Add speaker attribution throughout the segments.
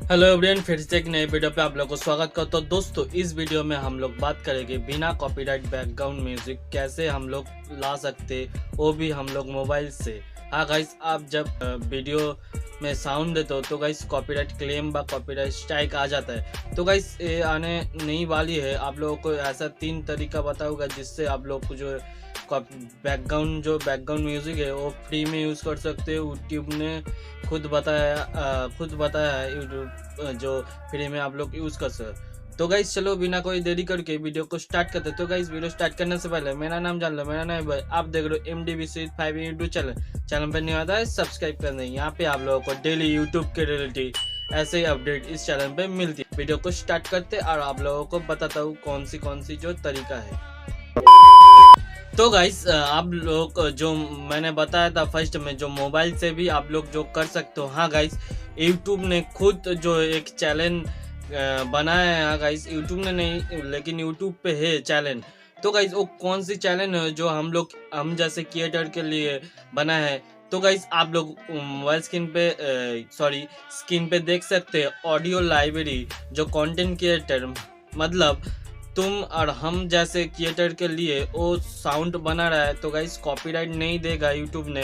Speaker 1: Hello everyone, फिर से एक नए वीडियो पे आप लोगों को स्वागत करता हूँ। दोस्तों, इस वीडियो में हम लोग बात करेंगे बिना कॉपीराइट बैकग्राउंड म्यूजिक कैसे हम लोग ला सकते, वो भी हम लोग मोबाइल से। हाँ गाइस, आप जब वीडियो में साउंड देते हो तो गाइस कॉपीराइट क्लेम व कॉपीराइट स्ट्राइक आ जाता है। तो गाइस ये आने नहीं वाली है। आप लोगों को ऐसा 3 तरीका बताऊंगा जिससे आप लोग को जो बैकग्राउंड म्यूजिक है वो फ्री में यूज़ कर सकते हो। यूट्यूब ने खुद बताया है यूट्यूब जो फ्री में आप लोग यूज़ कर सकते। तो गाइस चलो बिना कोई देरी करके वीडियो को स्टार्ट करते। तो गाइस वीडियो स्टार्ट करने से पहले मेरा नाम जान लो, मेरा नाम है भाई। आप देख रहे हो MD विश्वजीत 5 यूट्यूब चैनल पर नहीं आता है सब्सक्राइब कर दें। यहाँ पे आप लोगों को डेली यूट्यूब के रिलेटेड ऐसे ही अपडेट इस चैनल पे मिलती है। वीडियो को स्टार्ट करते और आप लोगों को बताता हूँ कौन सी जो तरीका है। तो गाइस आप लोग जो मैंने बताया था फर्स्ट में, जो मोबाइल से भी आप लोग जो कर सकते हो। हाँ गाइस, यूट्यूब ने खुद जो एक चैलेंज बनाया है। हाँ गाइस, यूट्यूब ने नहीं लेकिन यूट्यूब पे है चैलेंज। तो गाइस वो कौन सी चैलेंज है जो हम जैसे क्रिएटर के लिए बना है। तो गाइस आप लोग मोबाइल स्क्रीन पे देख सकते हैं ऑडियो लाइब्रेरी जो कंटेंट क्रिएटर मतलब तुम और हम जैसे क्रिएटर के लिए वो साउंड बना रहा है। तो गाइस कॉपीराइट नहीं देगा यूट्यूब ने।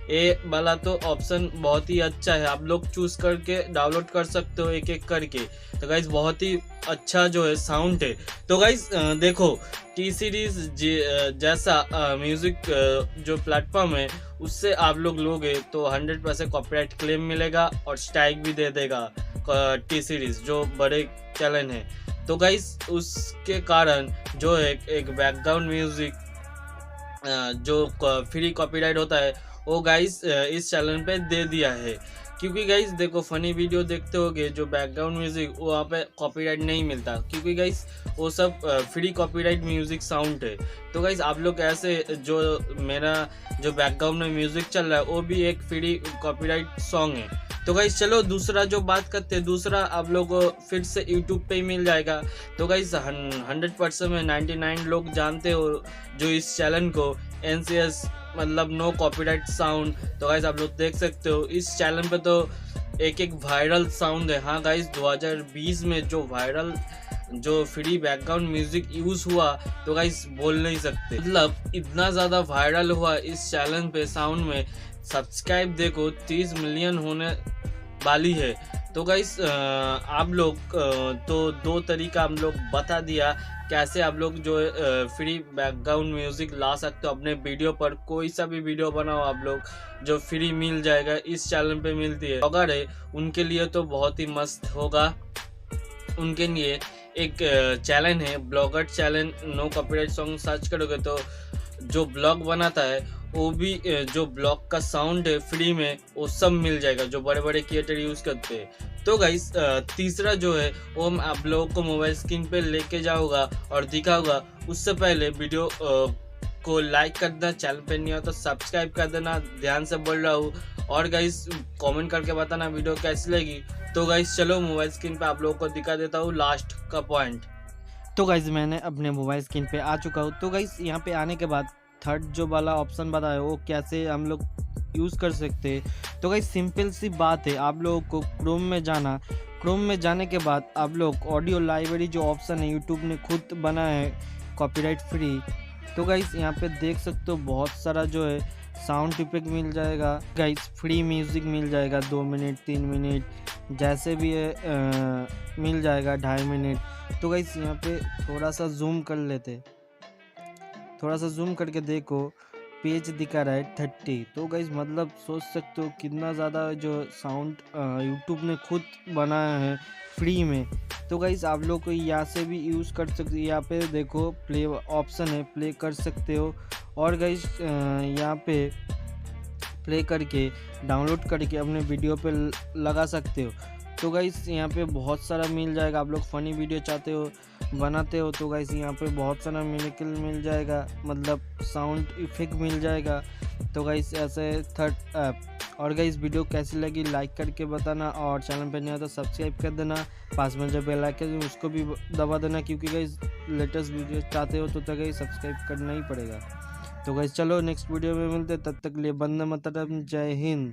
Speaker 1: ये वाला तो ऑप्शन बहुत ही अच्छा है, आप लोग चूज करके डाउनलोड कर सकते हो एक एक करके। तो गाइस बहुत ही अच्छा जो है साउंड है। तो गाइस देखो टी सीरीज जैसा म्यूजिक जो प्लेटफॉर्म है उससे आप लोग लोगे तो 100% कॉपीराइट क्लेम मिलेगा और स्ट्राइक भी दे देगा टी सीरीज जो बड़े चैनल है। तो गाइस उसके कारण जो एक बैकग्राउंड म्यूजिक जो फ्री कॉपीराइट होता है वो गाइस इस चैनल पे दे दिया है। क्योंकि गाइस देखो फनी वीडियो देखते होगे जो बैकग्राउंड म्यूजिक वहाँ पे कॉपीराइट नहीं मिलता, क्योंकि गाइस वो सब फ्री कॉपीराइट म्यूजिक साउंड है। तो गाइस आप लोग ऐसे जो मेरा जो बैकग्राउंड में म्यूजिक चल रहा है वो भी एक फ्री कॉपीराइट सॉन्ग है। तो गाइस चलो दूसरा जो बात करते हैं, दूसरा आप लोग को फिर से यूट्यूब पे ही मिल जाएगा। तो गाइस 100% में 99 लोग जानते हो जो इस चैनल को NCS मतलब नो कॉपीराइट साउंड। तो गाइस आप लोग देख सकते हो इस चैनल पे तो एक वायरल साउंड है। हाँ गाइस 2020 में जो वायरल जो फ्री बैकग्राउंड म्यूजिक यूज हुआ तो गाइस बोल नहीं सकते, मतलब इतना ज़्यादा वायरल हुआ इस चैनल पे साउंड में। सब्सक्राइब देखो 30 मिलियन होने वाली है। तो गाइस आप लोग तो 2 तरीका हम लोग बता दिया कैसे आप लोग जो फ्री बैकग्राउंड म्यूजिक ला सकते हो अपने वीडियो पर। कोई सा भी वीडियो बनाओ आप लोग जो फ्री मिल जाएगा, इस चैनल पे मिलती है। अगर है उनके लिए तो बहुत ही मस्त होगा। उनके लिए एक चैनल है blogger channel, no copyright song search करोगे तो जो ब्लॉग बनाता है वो भी जो ब्लॉग का साउंड है फ्री में वो सब मिल जाएगा जो बड़े बड़े क्रिएटर यूज करते हैं। तो गाइस तीसरा जो है वो मैं आप लोगों को मोबाइल स्क्रीन पे लेके जाऊंगा और दिखाऊंगा। उससे पहले वीडियो को लाइक कर देना, चैनल पे नहीं हो तो सब्सक्राइब कर देना, ध्यान से बोल रहा हूँ। और गाइस कमेंट करके बताना वीडियो कैसी लगी। तो गाइस चलो मोबाइल स्क्रीन पे आप लोगों को दिखा देता हूँ लास्ट का पॉइंट।
Speaker 2: तो गाइज़ मैंने अपने मोबाइल स्क्रीन पे आ चुका हूँ। तो गाइज़ यहाँ पे आने के बाद थर्ड जो वाला ऑप्शन बताया वो कैसे हम लोग यूज़ कर सकते हैं। तो गाइज़ सिंपल सी बात है, आप लोगों को क्रोम में जाना। क्रोम में जाने के बाद आप लोग ऑडियो लाइब्रेरी जो ऑप्शन है यूट्यूब ने खुद बनाया है कॉपीराइट फ्री। तो गाइज़ यहाँ पे देख सकते हो बहुत सारा जो है साउंड इफेक्ट मिल जाएगा। गाइस फ्री म्यूज़िक मिल जाएगा 2 मिनट 3 मिनट जैसे भी है मिल जाएगा 2.5 मिनट। तो गाइस यहाँ पे थोड़ा सा जूम कर लेते, थोड़ा सा जूम करके देखो पेज दिखा रहा है 30। तो गाइस मतलब सोच सकते हो कितना ज़्यादा जो साउंड यूट्यूब ने खुद बनाया है फ्री में। तो गाइस आप लोग को यहाँ से भी यूज़ कर सकते हो। यहाँ पे देखो प्ले ऑप्शन है, प्ले कर सकते हो। और गाइस यहाँ पे प्ले करके डाउनलोड करके अपने वीडियो पे लगा सकते हो। तो गाइस यहाँ पे बहुत सारा मिल जाएगा। आप लोग फ़नी वीडियो चाहते हो बनाते हो तो गाइस यहाँ पे बहुत सारा मिल जाएगा, मतलब साउंड इफेक्ट मिल जाएगा। तो गाइस ऐसे थर्ड ऐप। और गाइस वीडियो कैसी लगी लाइक करके बताना, और चैनल पे नहीं हो तो सब्सक्राइब कर देना। पास में जो बेल आइकन है उसको भी दबा देना, क्योंकि गाइस लेटेस्ट वीडियो चाहते हो तो गाइस सब्सक्राइब करना ही पड़ेगा। तो गाइस चलो नेक्स्ट वीडियो में मिलते, तब तक लिए वंदे मातरम, जय हिंद।